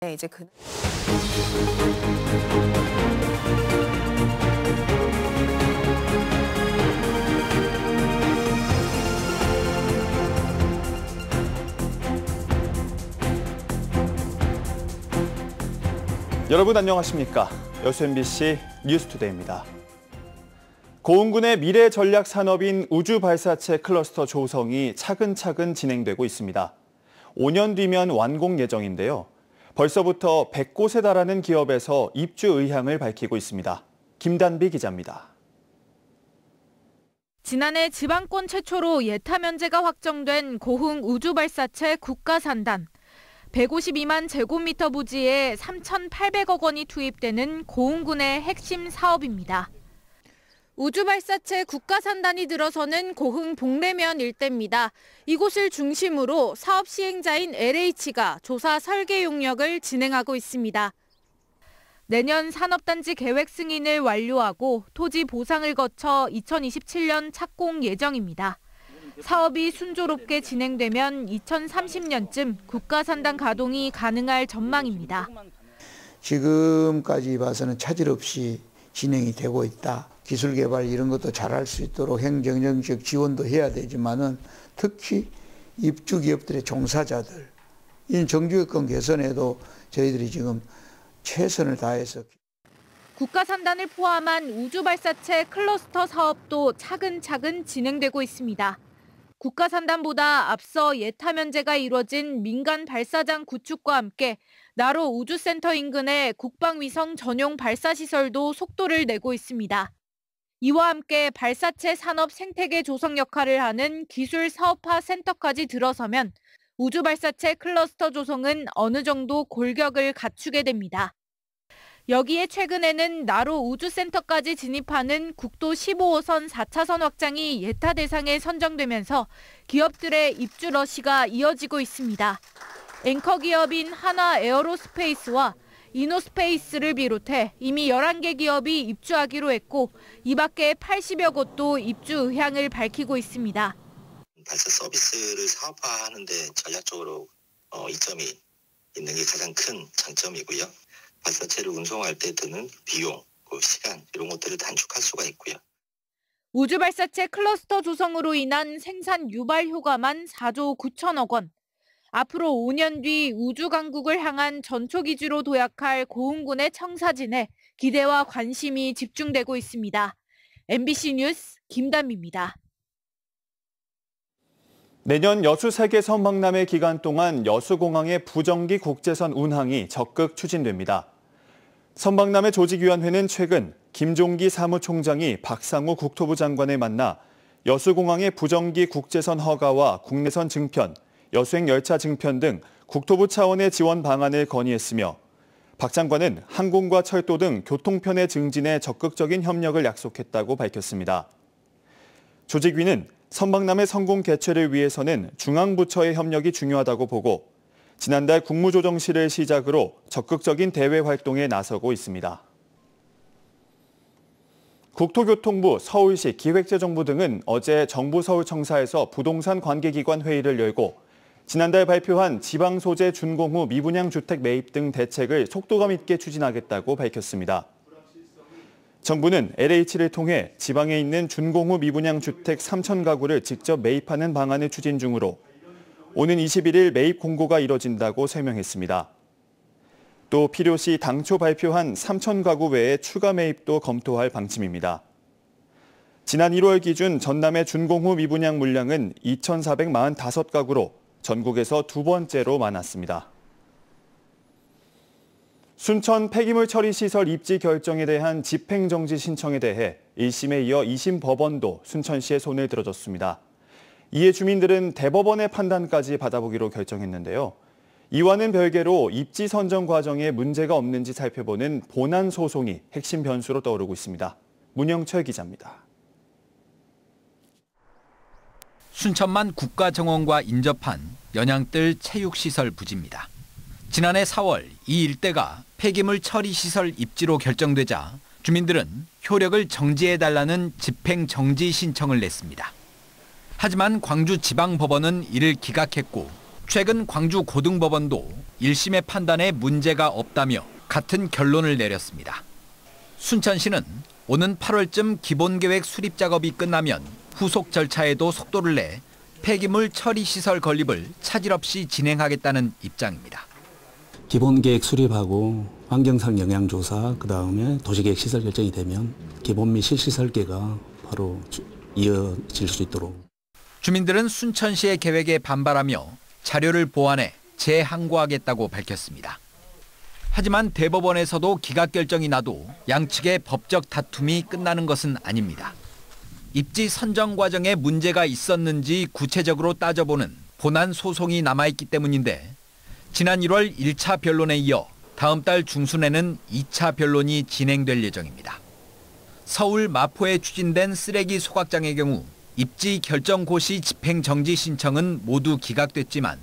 네, 이제 여러분 안녕하십니까? 여수 MBC 뉴스투데이입니다. 고흥군의 미래 전략 산업인 우주 발사체 클러스터 조성이 차근차근 진행되고 있습니다. 5년 뒤면 완공 예정인데요. 벌써부터 100곳에 달하는 기업에서 입주 의향을 밝히고 있습니다. 김단비 기자입니다. 지난해 지방권 최초로 예타 면제가 확정된 고흥 우주발사체 국가산단. 152만 제곱미터 부지에 3,800억 원이 투입되는 고흥군의 핵심 사업입니다. 우주발사체 국가산단이 들어서는 고흥 복례면 일대입니다. 이곳을 중심으로 사업 시행자인 LH가 조사 설계 용역을 진행하고 있습니다. 내년 산업단지 계획 승인을 완료하고 토지 보상을 거쳐 2027년 착공 예정입니다. 사업이 순조롭게 진행되면 2030년쯤 국가산단 가동이 가능할 전망입니다. 지금까지 봐서는 차질 없이 진행이 되고 있다. 기술 개발 이런 것도 잘할 수 있도록 행정적 지원도 해야 되지만은 특히 입주 기업들의 종사자들, 이 정규여건 개선에도 저희들이 지금 최선을 다해서. 국가산단을 포함한 우주발사체 클러스터 사업도 차근차근 진행되고 있습니다. 국가산단보다 앞서 예타 면제가 이뤄진 민간 발사장 구축과 함께 나로 우주센터 인근의 국방위성 전용 발사시설도 속도를 내고 있습니다. 이와 함께 발사체 산업 생태계 조성 역할을 하는 기술 사업화 센터까지 들어서면 우주발사체 클러스터 조성은 어느 정도 골격을 갖추게 됩니다. 여기에 최근에는 나로 우주센터까지 진입하는 국도 15호선 4차선 확장이 예타 대상에 선정되면서 기업들의 입주 러시가 이어지고 있습니다. 앵커 기업인 하나 에어로스페이스와 이노스페이스를 비롯해 이미 11개 기업이 입주하기로 했고 이 밖에 80여 곳도 입주 의향을 밝히고 있습니다. 발사 서비스를 사업화하는 데 전략적으로 이점이 있는 게 가장 큰 장점이고요. 발사체를 운송할 때 드는 비용, 시간 이런 것들을 단축할 수가 있고요. 우주발사체 클러스터 조성으로 인한 생산 유발 효과만 4조 9천억 원. 앞으로 5년 뒤 우주강국을 향한 전초기지로 도약할 고흥군의 청사진에 기대와 관심이 집중되고 있습니다. MBC 뉴스 김단비입니다. 내년 여수 세계 선박람회 기간 동안 여수공항의 부정기 국제선 운항이 적극 추진됩니다. 선박람회 조직위원회는 최근 김종기 사무총장이 박상우 국토부 장관을 만나 여수공항의 부정기 국제선 허가와 국내선 증편, 여수행 열차 증편 등 국토부 차원의 지원 방안을 건의했으며 박 장관은 항공과 철도 등 교통편의 증진에 적극적인 협력을 약속했다고 밝혔습니다. 조직위는 선박람회 성공 개최를 위해서는 중앙부처의 협력이 중요하다고 보고 지난달 국무조정실을 시작으로 적극적인 대외 활동에 나서고 있습니다. 국토교통부, 서울시, 기획재정부 등은 어제 정부 서울청사에서 부동산 관계기관 회의를 열고 지난달 발표한 지방 소재 준공 후 미분양 주택 매입 등 대책을 속도감 있게 추진하겠다고 밝혔습니다. 정부는 LH를 통해 지방에 있는 준공 후 미분양 주택 3천 가구를 직접 매입하는 방안을 추진 중으로 오는 21일 매입 공고가 이뤄진다고 설명했습니다. 또 필요시 당초 발표한 3천 가구 외에 추가 매입도 검토할 방침입니다. 지난 1월 기준 전남의 준공 후 미분양 물량은 2,445가구로 전국에서 두 번째로 많았습니다. 순천 폐기물 처리 시설 입지 결정에 대한 집행정지 신청에 대해 1심에 이어 2심 법원도 순천시의 손을 들어줬습니다. 이에 주민들은 대법원의 판단까지 받아보기로 결정했는데요. 이와는 별개로 입지 선정 과정에 문제가 없는지 살펴보는 본안 소송이 핵심 변수로 떠오르고 있습니다. 문영철 기자입니다. 순천만 국가정원과 인접한 연양뜰 체육시설 부지입니다. 지난해 4월 이 일대가 폐기물 처리시설 입지로 결정되자 주민들은 효력을 정지해달라는 집행정지 신청을 냈습니다. 하지만 광주지방법원은 이를 기각했고 최근 광주 고등법원도 1심의 판단에 문제가 없다며 같은 결론을 내렸습니다. 순천시는 오는 8월쯤 기본계획 수립 작업이 끝나면 후속 절차에도 속도를 내 폐기물 처리 시설 건립을 차질 없이 진행하겠다는 입장입니다. 기본계획 수립하고 환경상 영향조사, 그다음에 도시계획 시설 결정이 되면 기본 및 실시설계가 바로 이어질 수 있도록. 주민들은 순천시의 계획에 반발하며 자료를 보완해 재항고하겠다고 밝혔습니다. 하지만 대법원에서도 기각 결정이 나도 양측의 법적 다툼이 끝나는 것은 아닙니다. 입지 선정 과정에 문제가 있었는지 구체적으로 따져보는 본안 소송이 남아있기 때문인데 지난 1월 1차 변론에 이어 다음 달 중순에는 2차 변론이 진행될 예정입니다. 서울 마포에 추진된 쓰레기 소각장의 경우 입지 결정 고시 집행정지 신청은 모두 기각됐지만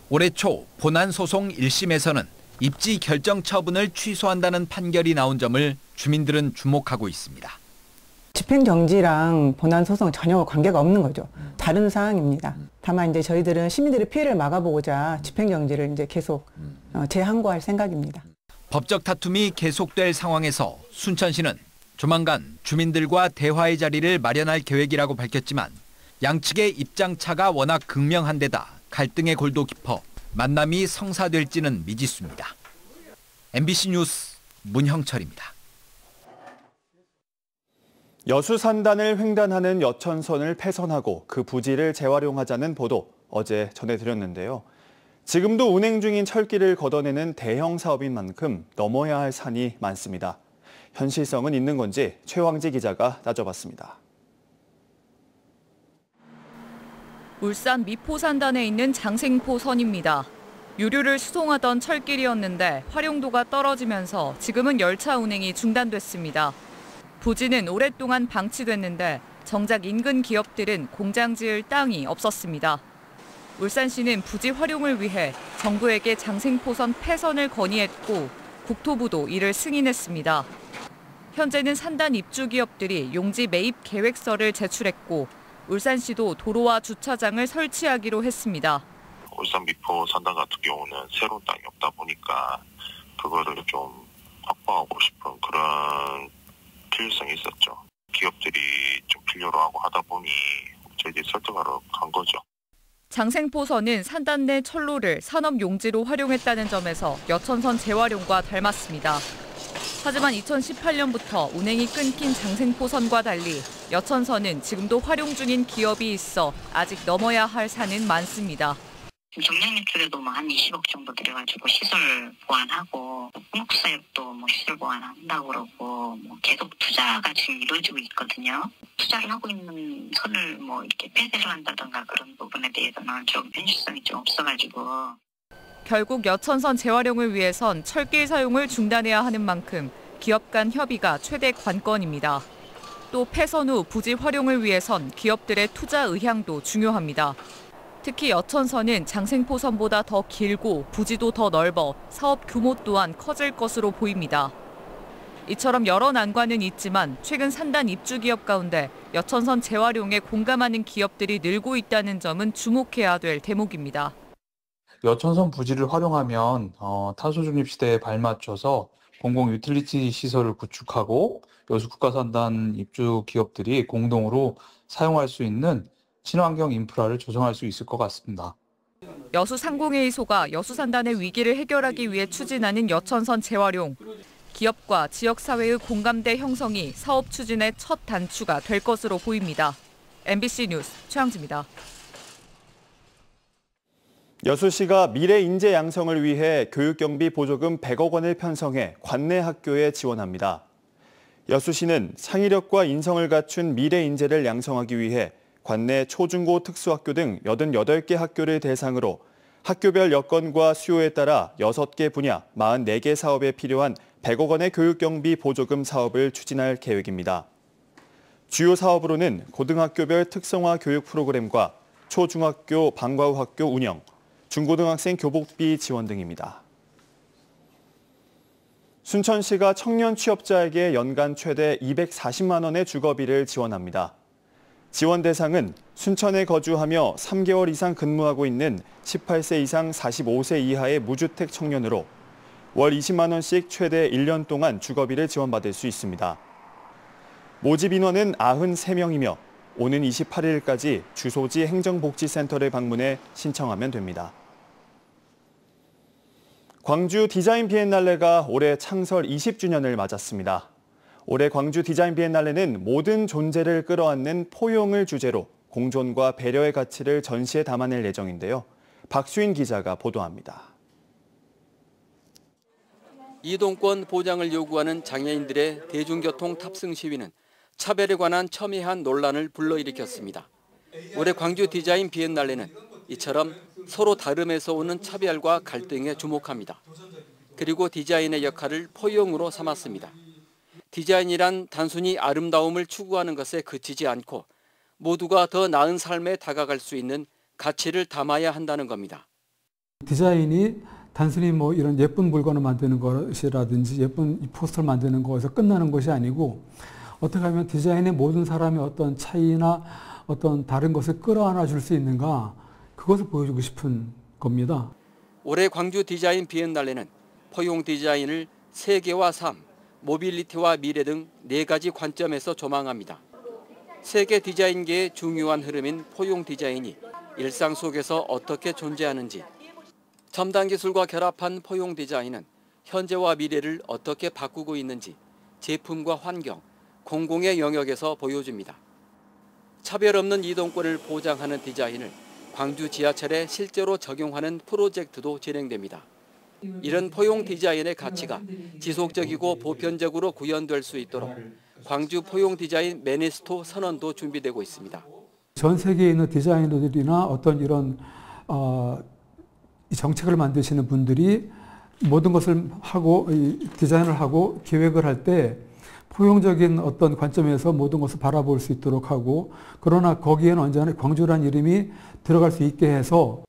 올해 초 본안 소송 1심에서는 입지 결정 처분을 취소한다는 판결이 나온 점을 주민들은 주목하고 있습니다. 집행정지랑 본안소송 전혀 관계가 없는 거죠. 다른 사항입니다. 다만 이제 저희들은 시민들의 피해를 막아보고자 집행정지를 이제 계속 재항고할 생각입니다. 법적 다툼이 계속될 상황에서 순천시는 조만간 주민들과 대화의 자리를 마련할 계획이라고 밝혔지만 양측의 입장차가 워낙 극명한 데다 갈등의 골도 깊어 만남이 성사될지는 미지수입니다. MBC 뉴스 문형철입니다. 여수산단을 횡단하는 여천선을 폐선하고 그 부지를 재활용하자는 보도 어제 전해드렸는데요. 지금도 운행 중인 철길을 걷어내는 대형 사업인 만큼 넘어야 할 산이 많습니다. 현실성은 있는 건지 최황지 기자가 따져봤습니다. 울산 미포산단에 있는 장생포선입니다. 유류를 수송하던 철길이었는데 활용도가 떨어지면서 지금은 열차 운행이 중단됐습니다. 부지는 오랫동안 방치됐는데 정작 인근 기업들은 공장 지을 땅이 없었습니다. 울산시는 부지 활용을 위해 정부에게 장생포선 폐선을 건의했고 국토부도 이를 승인했습니다. 현재는 산단 입주 기업들이 용지 매입 계획서를 제출했고 울산시도 도로와 주차장을 설치하기로 했습니다. 울산 미포 산단 같은 경우는 새로운 땅이 없다 보니까 그거를 좀 확보하고 싶은 그런 필요성이 있었죠. 기업들이 좀 필요로 하고 하다 보니 저희들이 설득하러 간 거죠. 장생포선은 산단 내 철로를 산업 용지로 활용했다는 점에서 여천선 재활용과 닮았습니다. 하지만 2018년부터 운행이 끊긴 장생포선과 달리 여천선은 지금도 활용 중인 기업이 있어 아직 넘어야 할 산은 많습니다. 정량면 쪽에도 한 20억 정도 들여가지고 시설 보완하고 공업사역도 시설 보완한다고 그러고 계속 투자가 지금 이루어지고 있거든요. 투자를 하고 있는 선을 이렇게 폐쇄를 한다든가 그런 부분에 대해서는 좀 현실성이 좀 없어가지고. 결국 여천선 재활용을 위해선 철길 사용을 중단해야 하는 만큼 기업 간 협의가 최대 관건입니다. 또 폐선 후 부지 활용을 위해선 기업들의 투자 의향도 중요합니다. 특히 여천선은 장생포선보다 더 길고 부지도 더 넓어 사업 규모 또한 커질 것으로 보입니다. 이처럼 여러 난관은 있지만 최근 산단 입주 기업 가운데 여천선 재활용에 공감하는 기업들이 늘고 있다는 점은 주목해야 될 대목입니다. 여천선 부지를 활용하면 탄소 중립 시대에 발맞춰서 공공 유틸리티 시설을 구축하고 여수 국가산단 입주 기업들이 공동으로 사용할 수 있는 친환경 인프라를 조성할 수 있을 것 같습니다. 여수 상공회의소가 여수산단의 위기를 해결하기 위해 추진하는 여천선 재활용. 기업과 지역사회의 공감대 형성이 사업 추진의 첫 단추가 될 것으로 보입니다. MBC 뉴스 최황지입니다. 여수시가 미래 인재 양성을 위해 교육경비 보조금 100억 원을 편성해 관내 학교에 지원합니다. 여수시는 창의력과 인성을 갖춘 미래 인재를 양성하기 위해 관내 초중고 특수학교 등 88개 학교를 대상으로 학교별 여건과 수요에 따라 6개 분야 44개 사업에 필요한 100억 원의 교육경비 보조금 사업을 추진할 계획입니다. 주요 사업으로는 고등학교별 특성화 교육 프로그램과 초중학교 방과 후 학교 운영, 중고등학생 교복비 지원 등입니다. 순천시가 청년 취업자에게 연간 최대 240만 원의 주거비를 지원합니다. 지원 대상은 순천에 거주하며 3개월 이상 근무하고 있는 18세 이상 45세 이하의 무주택 청년으로 월 20만 원씩 최대 1년 동안 주거비를 지원받을 수 있습니다. 모집 인원은 93명이며 오는 28일까지 주소지 행정복지센터를 방문해 신청하면 됩니다. 광주 디자인 비엔날레가 올해 창설 20주년을 맞았습니다. 올해 광주 디자인 비엔날레는 모든 존재를 끌어안는 포용을 주제로 공존과 배려의 가치를 전시에 담아낼 예정인데요. 박수인 기자가 보도합니다. 이동권 보장을 요구하는 장애인들의 대중교통 탑승 시위는 차별에 관한 첨예한 논란을 불러일으켰습니다. 올해 광주 디자인 비엔날레는 이처럼 서로 다름에서 오는 차별과 갈등에 주목합니다. 그리고 디자인의 역할을 포용으로 삼았습니다. 디자인이란 단순히 아름다움을 추구하는 것에 그치지 않고 모두가 더 나은 삶에 다가갈 수 있는 가치를 담아야 한다는 겁니다. 디자인이 단순히 뭐 이런 예쁜 물건을 만드는 것이라든지 예쁜 포스터를 만드는 것에서 끝나는 것이 아니고 어떻게 하면 디자인의 모든 사람의 어떤 차이나 어떤 다른 것을 끌어안아 줄 수 있는가, 그것을 보여주고 싶은 겁니다. 올해 광주 디자인 비엔날레는 포용 디자인을 세계와 삶, 모빌리티와 미래 등 4가지 관점에서 조망합니다. 세계 디자인계의 중요한 흐름인 포용 디자인이 일상 속에서 어떻게 존재하는지, 첨단 기술과 결합한 포용 디자인은 현재와 미래를 어떻게 바꾸고 있는지 제품과 환경, 공공의 영역에서 보여줍니다. 차별 없는 이동권을 보장하는 디자인을 광주 지하철에 실제로 적용하는 프로젝트도 진행됩니다. 이런 포용 디자인의 가치가 지속적이고 보편적으로 구현될 수 있도록 광주 포용 디자인 매니스토 선언도 준비되고 있습니다. 전 세계에 있는 디자이너들이나 어떤 이런 정책을 만드시는 분들이 모든 것을 하고 디자인을 하고 계획을 할 때 포용적인 어떤 관점에서 모든 것을 바라볼 수 있도록 하고, 그러나 거기에는 언제나 광주라는 이름이 들어갈 수 있게 해서.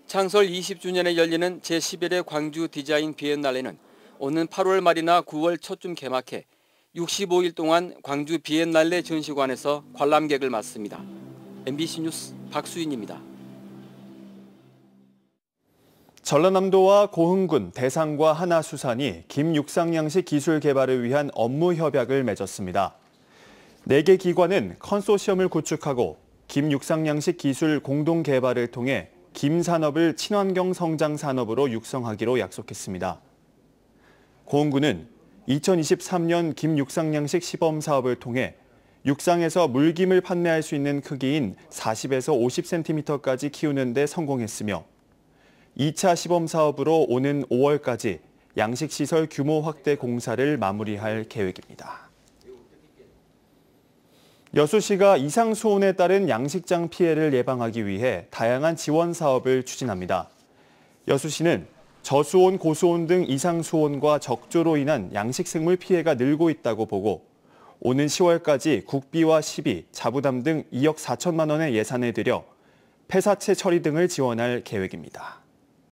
창설 20주년에 열리는 제11회 광주 디자인 비엔날레는 오는 8월 말이나 9월 초쯤 개막해 65일 동안 광주 비엔날레 전시관에서 관람객을 맞습니다. MBC 뉴스 박수인입니다. 전라남도와 고흥군, 대상과 하나수산이 김육상양식 기술 개발을 위한 업무 협약을 맺었습니다. 4개 기관은 컨소시엄을 구축하고 김육상양식 기술 공동 개발을 통해 김산업을 친환경 성장 산업으로 육성하기로 약속했습니다. 고흥군은 2023년 김육상양식 시범 사업을 통해 육상에서 물김을 판매할 수 있는 크기인 40에서 50cm까지 키우는 데 성공했으며 2차 시범 사업으로 오는 5월까지 양식시설 규모 확대 공사를 마무리할 계획입니다. 여수시가 이상수온에 따른 양식장 피해를 예방하기 위해 다양한 지원 사업을 추진합니다. 여수시는 저수온, 고수온 등 이상수온과 적조로 인한 양식생물 피해가 늘고 있다고 보고 오는 10월까지 국비와 시비, 자부담 등 2억 4천만 원의 예산을 들여 폐사체 처리 등을 지원할 계획입니다.